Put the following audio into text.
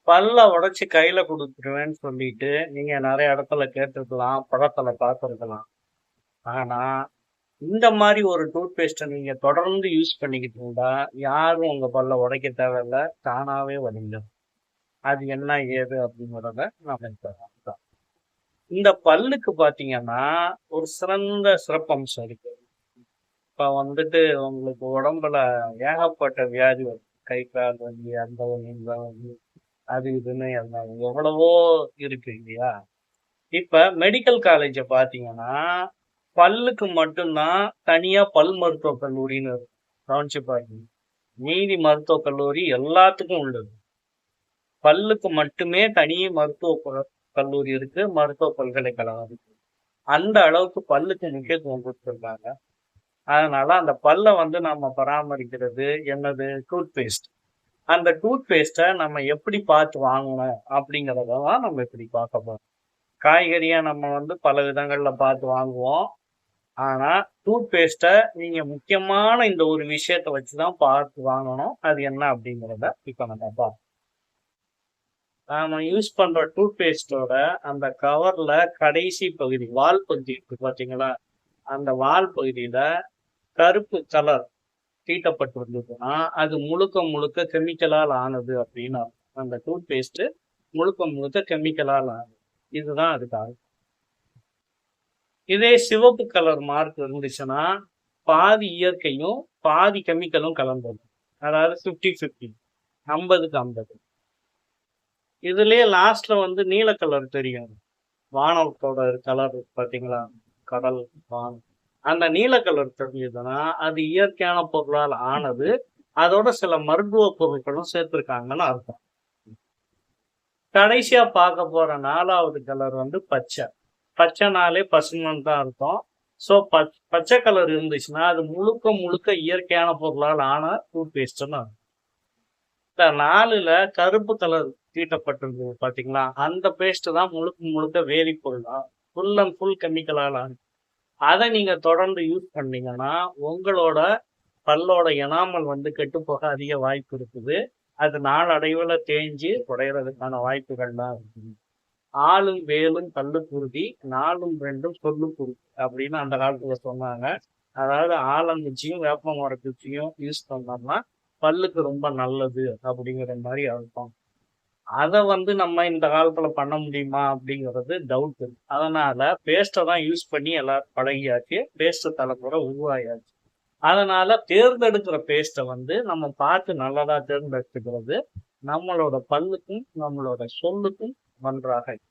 பல்ல உடைச்சு கையில குடுத்துருவேன்னு சொல்லிட்டு, நீங்க நெறைய இடத்துல கேட்டுருக்கலாம். படத்துல பார்த்துருக்கலாம். ஆனா, இந்த மாரி ஒரு டூத் பேஸ்ட்ட நீங்க தொடர்ந்து யூஸ் பண்ணிக்கிட்டு இருந்தா, யாரும் உங்க பல்ல உடைக்க தேவையில்ல. தானாவே வடிஞ்சிரும். அது என்ன ஏது அப்படிங்கிறத நாம இப்ப பார்க்கலாம். இந்த பல்லுக்கு பார்த்தீங்கன்னா, ஒரு சிறந்த சிறப்பம்சம் இருக்கு. இப்ப வந்துட்டு உங்களுக்கு உடம்புல ஏகப்பட்ட வியாதி வரும். கை, கால் வலி, அந்த வலி, இந்த வலி, அது இதுன்னு எல்லாம் எவ்வளவோ இருக்கு இல்லையா? இப்ப மெடிக்கல் காலேஜ பார்த்தீங்கன்னா, பல்லுக்கு மட்டும் தான் தனியா பல் மருத்துவக் கல்லூரின்னு இருக்கும். கவனிச்சு பாருங்க. மீதி மருத்துவக் கல்லூரி எல்லாத்துக்கும் உள்ளது. பல்லுக்கு மட்டுமே தனி கல்லூரி இருக்கு. மருத்துவ பல்கலைக்கழகம் இருக்கு. அந்த அளவுக்கு பல்லுக்கு முக்கியத்துவம் குடுத்திருக்காங்க. அதனால அந்த பல்ல வந்து நம்ம பராமரிக்கிறது என்னது? Toothpaste. அந்த டூத் பேஸ்ட்ட நம்ம எப்படி பார்த்து வாங்கணும் அப்படிங்கிறத தான் நம்ம இப்படி பார்க்க போறோம். காய்கறிய நம்ம வந்து பல விதங்கள்ல பார்த்து வாங்குவோம். ஆனா, டூத் பேஸ்ட்ட நீங்க முக்கியமான இந்த ஒரு விஷயத்த வச்சு தான் பார்த்து வாங்கணும். அது என்ன அப்படிங்கிறத இப்ப நம்ம பார்ப்போம். நாம யூஸ் பண்ற டூத் பேஸ்ட்டோட அந்த கவர்ல கடைசி பகுதி, வால் பகுதி இருக்கு பார்த்தீங்களா? அந்த வால் பகுதியில கருப்பு கலர் தீட்டப்பட்டிருந்ததுன்னா, அது முழுக்க முழுக்க கெமிக்கலால் ஆனது அப்படின்னு அர்த்தம். அந்த டூத் பேஸ்ட் முழுக்க முழுக்க கெமிக்கலால் ஆனது. இதுதான் அதுக்கு. இதே சிவப்பு கலர் மார்க் இருந்துச்சுன்னா, பாதி இயற்கையும், பாதி கெமிக்கலும் கலந்தது. அதாவது 50, 50க்கு 50. இதுலயே லாஸ்ட்ல வந்து நீல கலர் தெரியும். வானத்தோட கலர் பார்த்தீங்களா? கடல், வானம். அந்த நீல கலர் தெரிஞ்சதுன்னா, அது இயற்கையான பொருளால் ஆனது. அதோட சில மருத்துவ பொருட்களும் சேர்த்திருக்காங்கன்னு அர்த்தம். கடைசியா பார்க்க போற 4வது கலர் வந்து பச்சை. பச்சைனாலே பசுமைன்னு தான் அர்த்தம். ஸோ பச்சை கலர் இருந்துச்சுன்னா, அது முழுக்க முழுக்க இயற்கையான பொருளால் ஆன டூத் பேஸ்ட்ன்னு அர்த்தம். இந்த 4ல கருப்பு கலர் தீட்டப்பட்டிருந்தது பார்த்தீங்களா? அந்த பேஸ்ட் தான் முழுக்க முழுக்க வேதிப்பொருள் தான். ஃபுல் அண்ட் ஃபுல் கெமிக்கலால் ஆனது. அத நீங்க தொடர்ந்து யூஸ் பண்ணீங்கன்னா, உங்களோட பல்லோட எனாமல் வந்து கெட்டுப்போக அதிக வாய்ப்பு இருக்குது. அது நாளடைவுல தேஞ்சு உடையறதுக்கான வாய்ப்புகள்லாம் இருக்குது. "ஆலும் வேலும் கல்லுக்குருதி, நாலும் 2ம் சொல்லுக்குருதி" அப்படின்னு அந்த காலத்துல சொன்னாங்க. அதாவது ஆலங்குச்சியும், வேப்ப மரக்குச்சியும் யூஸ் பண்ணோம்னா, பல்லுக்கு ரொம்ப நல்லது அப்படிங்கிற மாரி அர்த்தம். அத வந்து நம்ம இந்த காலத்துல பண்ண முடியுமா? அப்படிங்கிறது டவுட்டு. அதனால பேஸ்ட்ட தான் யூஸ் பண்ணி எல்லாரும் பழகியாச்சு. பேஸ்ட் தலைமுறை உருவாயாச்சு. அதனால தேர்ந்தெடுக்கிற பேஸ்ட்ட வந்து நம்ம பார்த்து நல்லதா தேர்ந்தெடுத்துக்கிறது, நம்மளோட பல்லுக்கும், நம்மளோட சொல்லுக்கும் நன்றாக இருக்கும்.